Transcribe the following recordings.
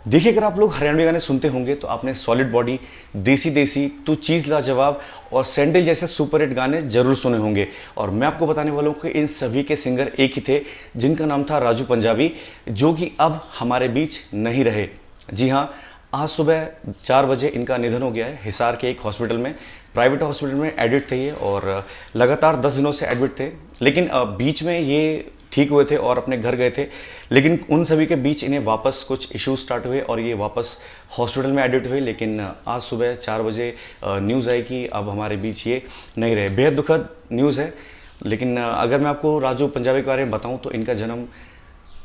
देखिए, अगर आप लोग हरियाणवी गाने सुनते होंगे तो आपने सॉलिड बॉडी, देसी देसी, तू चीज़ लाजवाब और सैंडल जैसे सुपर हिट गाने जरूर सुने होंगे। और मैं आपको बताने वाला हूँ कि इन सभी के सिंगर एक ही थे, जिनका नाम था राजू पंजाबी, जो कि अब हमारे बीच नहीं रहे। जी हाँ, आज सुबह 4 बजे इनका निधन हो गया है। हिसार के एक हॉस्पिटल में, प्राइवेट हॉस्पिटल में एडमिट थे ये, और लगातार 10 दिनों से एडमिट थे। लेकिन बीच में ये ठीक हुए थे और अपने घर गए थे। लेकिन उन सभी के बीच इन्हें वापस कुछ इश्यूज स्टार्ट हुए और ये वापस हॉस्पिटल में एडमिट हुए। लेकिन आज सुबह 4 बजे न्यूज़ आई कि अब हमारे बीच ये नहीं रहे। बेहद दुखद न्यूज़ है। लेकिन अगर मैं आपको राजू पंजाबी के बारे में बताऊं तो इनका जन्म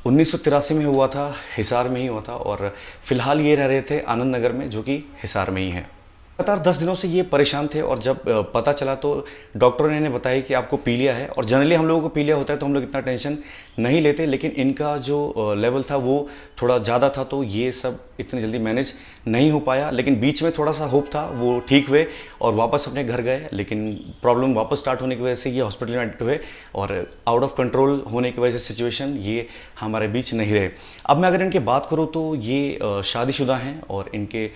1983 में हुआ था, हिसार में ही हुआ था, और फिलहाल ये रह रहे थे आनंद नगर में, जो कि हिसार में ही है। लगातार 10 दिनों से ये परेशान थे, और जब पता चला तो डॉक्टरों ने इन्हें बताया कि आपको पीलिया है। और जनरली हम लोगों को पीलिया होता है तो हम लोग इतना टेंशन नहीं लेते, लेकिन इनका जो लेवल था वो थोड़ा ज़्यादा था, तो ये सब इतनी जल्दी मैनेज नहीं हो पाया। लेकिन बीच में थोड़ा सा होप था, वो ठीक हुए और वापस अपने घर गए। लेकिन प्रॉब्लम वापस स्टार्ट होने की वजह से ये हॉस्पिटल में एडमिट हुए, और आउट ऑफ कंट्रोल होने की वजह से सिचुएशन ये हमारे बीच नहीं रहे। अब मैं अगर इनकी बात करूँ तो ये शादीशुदा हैं और इनके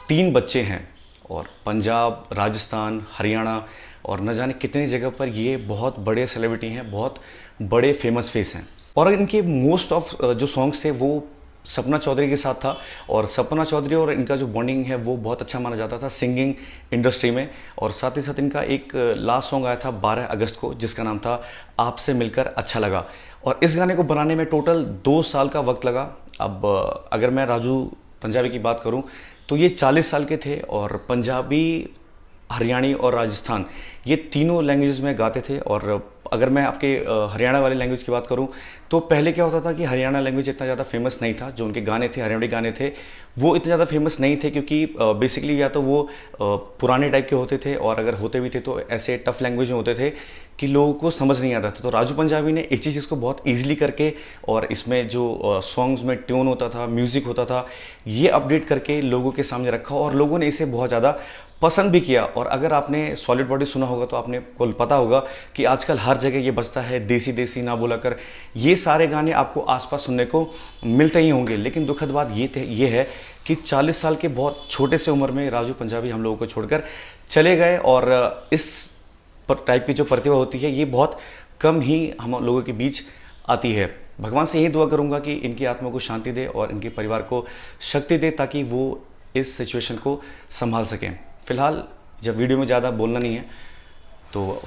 3 बच्चे हैं, और पंजाब, राजस्थान, हरियाणा और न जाने कितनी जगह पर ये बहुत बड़े सेलिब्रिटी हैं, बहुत बड़े फेमस फेस हैं। और इनके मोस्ट ऑफ जो सॉन्ग्स थे वो सपना चौधरी के साथ था, और सपना चौधरी और इनका जो बॉन्डिंग है वो बहुत अच्छा माना जाता था सिंगिंग इंडस्ट्री में। और साथ ही साथ इनका एक लास्ट सॉन्ग आया था 12 अगस्त को, जिसका नाम था आपसे मिलकर अच्छा लगा। और इस गाने को बनाने में टोटल 2 साल का वक्त लगा। अब अगर मैं राजू पंजाबी की बात करूं तो ये 40 साल के थे, और पंजाबी, हरियाणी और राजस्थान, ये तीनों लैंग्वेजेस में गाते थे। और अगर मैं आपके हरियाणा वाले लैंग्वेज की बात करूं तो पहले क्या होता था कि हरियाणा लैंग्वेज इतना ज़्यादा फेमस नहीं था। जो उनके गाने थे, हरियाणवी गाने थे, वो इतने ज़्यादा फेमस नहीं थे, क्योंकि बेसिकली या तो वो पुराने टाइप के होते थे, और अगर होते भी थे तो ऐसे टफ लैंग्वेज में होते थे कि लोगों को समझ नहीं आता था। तो राजू पंजाबी ने इसी चीज़ को बहुत ईजिली करके, और इसमें जो सॉन्ग्स में ट्यून होता था, म्यूज़िक होता था, ये अपडेट करके लोगों के सामने रखा, और लोगों ने इसे बहुत ज़्यादा पसंद भी किया। और अगर आपने सॉलिड बॉडी सुना होगा तो आपने को पता होगा कि आजकल हर जगह ये बजता है, देसी देसी ना बोला कर। ये सारे गाने आपको आसपास सुनने को मिलते ही होंगे। लेकिन दुखद बात ये है कि 40 साल के बहुत छोटे से उम्र में राजू पंजाबी हम लोगों को छोड़कर चले गए, और इस टाइप की जो प्रतिभा होती है ये बहुत कम ही हम लोगों के बीच आती है। भगवान से यही दुआ करूंगा कि इनकी आत्मा को शांति दे और इनके परिवार को शक्ति दे, ताकि वो इस सिचुएशन को संभाल सकें। फिलहाल जब वीडियो में ज़्यादा बोलना नहीं है तो